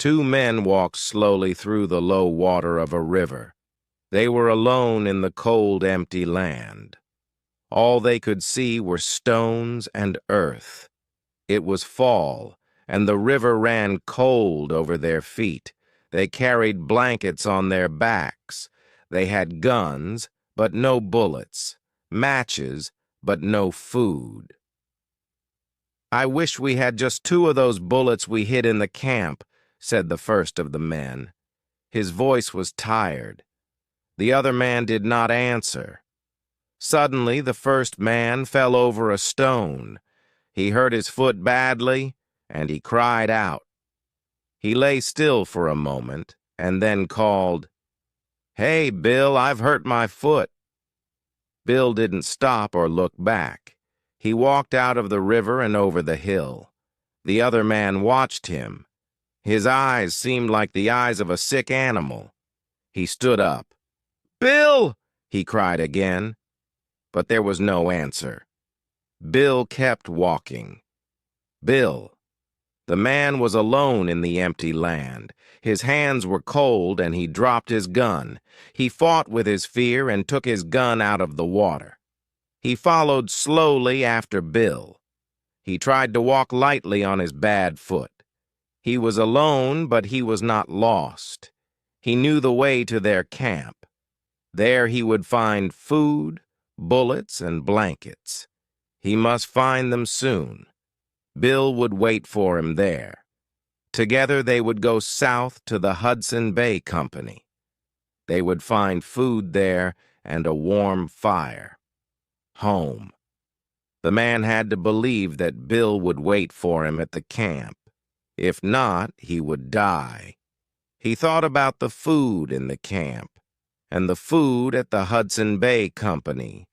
Two men walked slowly through the low water of a river. They were alone in the cold, empty land. All they could see were stones and earth. It was fall, and the river ran cold over their feet. They carried blankets on their backs. They had guns, but no bullets, matches, but no food. "I wish we had just two of those bullets we hid in the camp," said the first of the men. His voice was tired. The other man did not answer. Suddenly, the first man fell over a stone. He hurt his foot badly, and he cried out. He lay still for a moment, and then called, "Hey, Bill, I've hurt my foot." Bill didn't stop or look back. He walked out of the river and over the hill. The other man watched him. His eyes seemed like the eyes of a sick animal. He stood up. "Bill!" he cried again. But there was no answer. Bill kept walking. Bill. The man was alone in the empty land. His hands were cold, and he dropped his gun. He fought with his fear and took his gun out of the water. He followed slowly after Bill. He tried to walk lightly on his bad foot. He was alone, but he was not lost. He knew the way to their camp. There he would find food, bullets, and blankets. He must find them soon. Bill would wait for him there. Together they would go south to the Hudson Bay Company. They would find food there and a warm fire. Home. The man had to believe that Bill would wait for him at the camp. If not, he would die. He thought about the food in the camp, and the food at the Hudson Bay Company,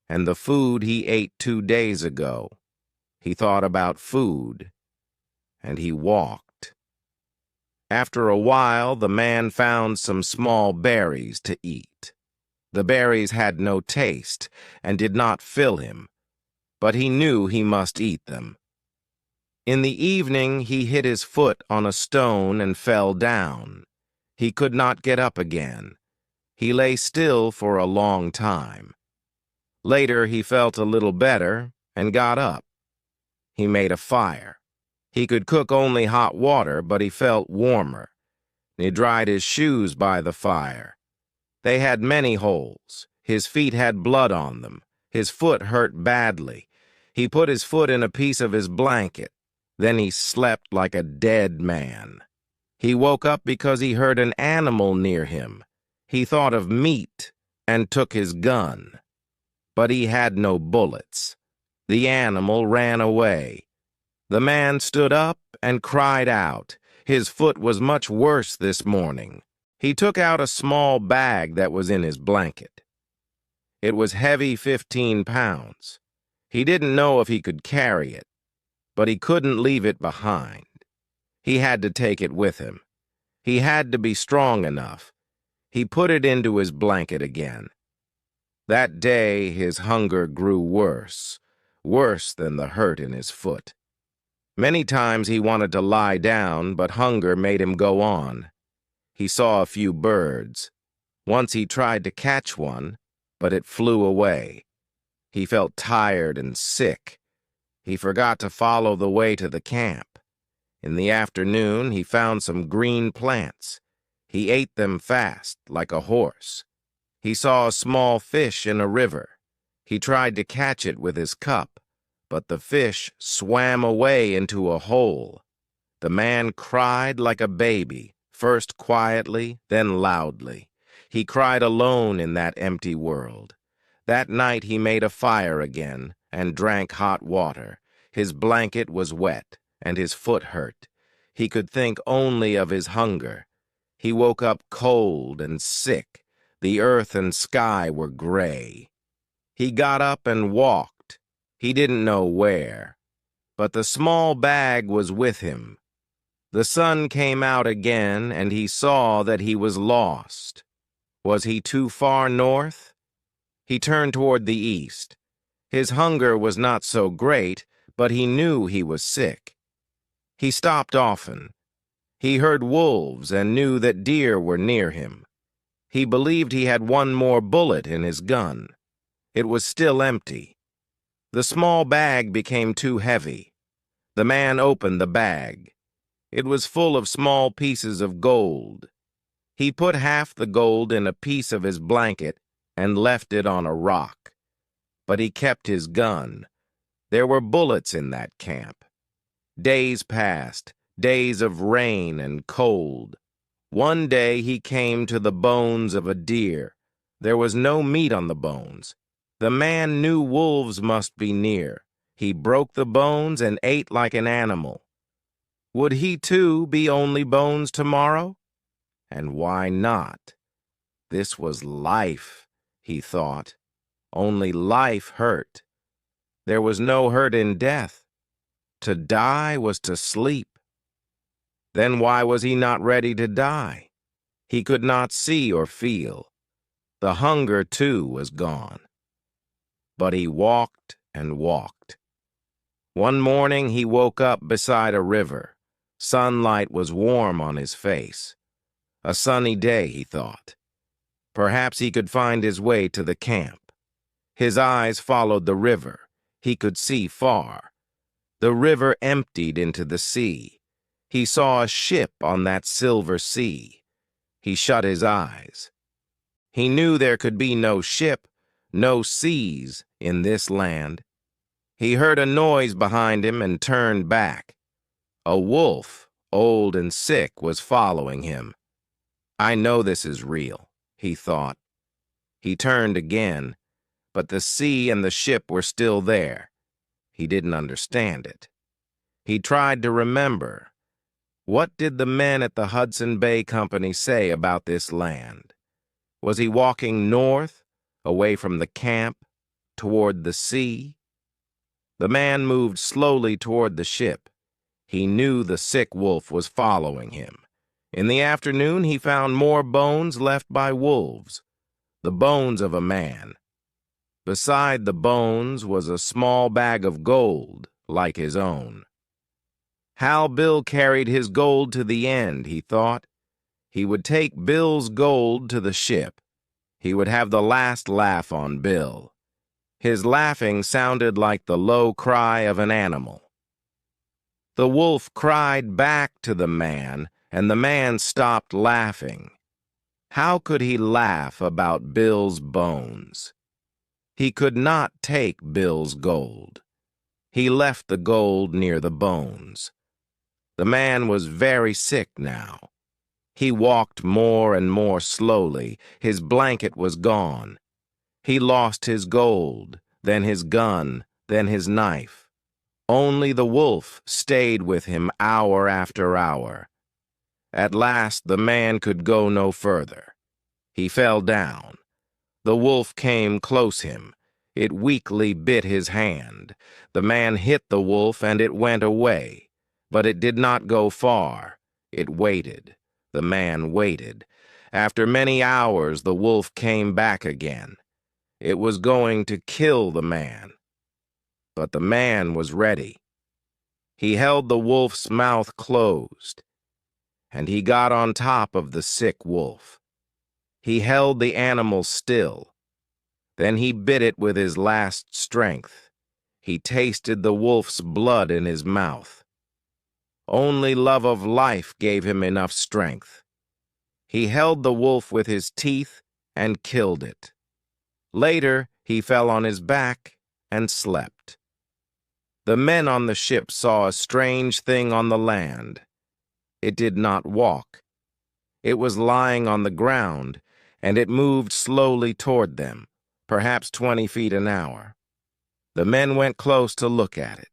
and the food he ate 2 days ago. He thought about food, and he walked. After a while, the man found some small berries to eat. The berries had no taste and did not fill him, but he knew he must eat them. In the evening, he hit his foot on a stone and fell down. He could not get up again. He lay still for a long time. Later, he felt a little better and got up. He made a fire. He could cook only hot water, but he felt warmer. He dried his shoes by the fire. They had many holes. His feet had blood on them. His foot hurt badly. He put his foot in a piece of his blanket. Then he slept like a dead man. He woke up because he heard an animal near him. He thought of meat and took his gun. But he had no bullets. The animal ran away. The man stood up and cried out. His foot was much worse this morning. He took out a small bag that was in his blanket. It was heavy 15 pounds. He didn't know if he could carry it, but he couldn't leave it behind. He had to take it with him. He had to be strong enough. He put it into his blanket again. That day, his hunger grew worse than the hurt in his foot. Many times he wanted to lie down, but hunger made him go on. He saw a few birds. Once he tried to catch one, but it flew away. He felt tired and sick. He forgot to follow the way to the camp. In the afternoon, he found some green plants. He ate them fast, like a horse. He saw a small fish in a river. He tried to catch it with his cup, but the fish swam away into a hole. The man cried like a baby, first quietly, then loudly. He cried alone in that empty world. That night he made a fire again and drank hot water. His blanket was wet, and his foot hurt. He could think only of his hunger. He woke up cold and sick. The earth and sky were gray. He got up and walked. He didn't know where. But the small bag was with him. The sun came out again, and he saw that he was lost. Was he too far north? He turned toward the east. His hunger was not so great, but he knew he was sick. He stopped often. He heard wolves and knew that deer were near him. He believed he had one more bullet in his gun. It was still empty. The small bag became too heavy. The man opened the bag. It was full of small pieces of gold. He put half the gold in a piece of his blanket and left it on a rock. But he kept his gun. There were bullets in that camp. Days passed, days of rain and cold. One day he came to the bones of a deer. There was no meat on the bones. The man knew wolves must be near. He broke the bones and ate like an animal. Would he too be only bones tomorrow? And why not? This was life, he thought. Only life hurt. There was no hurt in death. To die was to sleep. Then why was he not ready to die? He could not see or feel. The hunger, too, was gone. But he walked and walked. One morning he woke up beside a river. Sunlight was warm on his face. A sunny day, he thought. Perhaps he could find his way to the camp. His eyes followed the river. He could see far. The river emptied into the sea. He saw a ship on that silver sea. He shut his eyes. He knew there could be no ship, no seas in this land. He heard a noise behind him and turned back. A wolf, old and sick, was following him. I know this is real, he thought. He turned again, but the sea and the ship were still there. He didn't understand it. He tried to remember. What did the men at the Hudson Bay Company say about this land? Was he walking north, away from the camp, toward the sea? The man moved slowly toward the ship. He knew the sick wolf was following him. In the afternoon, he found more bones left by wolves, the bones of a man. Beside the bones was a small bag of gold, like his own. Hal Bill carried his gold to the end, he thought. He would take Bill's gold to the ship. He would have the last laugh on Bill. His laughing sounded like the low cry of an animal. The wolf cried back to the man, and the man stopped laughing. How could he laugh about Bill's bones? He could not take Bill's gold. He left the gold near the bones. The man was very sick now. He walked more and more slowly. His blanket was gone. He lost his gold, then his gun, then his knife. Only the wolf stayed with him hour after hour. At last the man could go no further. He fell down. The wolf came close him. It weakly bit his hand. The man hit the wolf and it went away. But it did not go far. It waited. The man waited. After many hours, the wolf came back again. It was going to kill the man. But the man was ready. He held the wolf's mouth closed, and he got on top of the sick wolf. He held the animal still. Then he bit it with his last strength. He tasted the wolf's blood in his mouth. Only love of life gave him enough strength. He held the wolf with his teeth and killed it. Later, he fell on his back and slept. The men on the ship saw a strange thing on the land. It did not walk. It was lying on the ground, and it moved slowly toward them, perhaps 20 feet an hour. The men went close to look at it.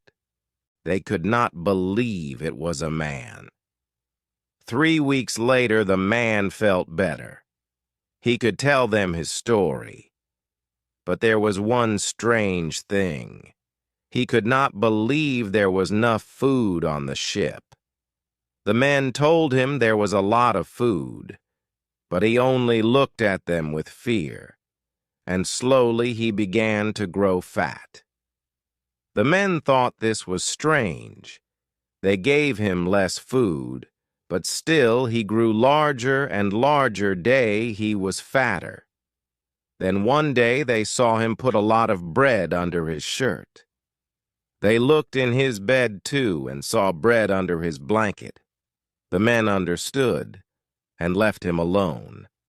They could not believe it was a man. 3 weeks later, the man felt better. He could tell them his story. But there was one strange thing. He could not believe there was enough food on the ship. The men told him there was a lot of food, but he only looked at them with fear, and slowly he began to grow fat. The men thought this was strange. They gave him less food, but still he grew larger and larger day he was fatter. Then one day they saw him put a lot of bread under his shirt. They looked in his bed too and saw bread under his blanket. The men understood and left him alone.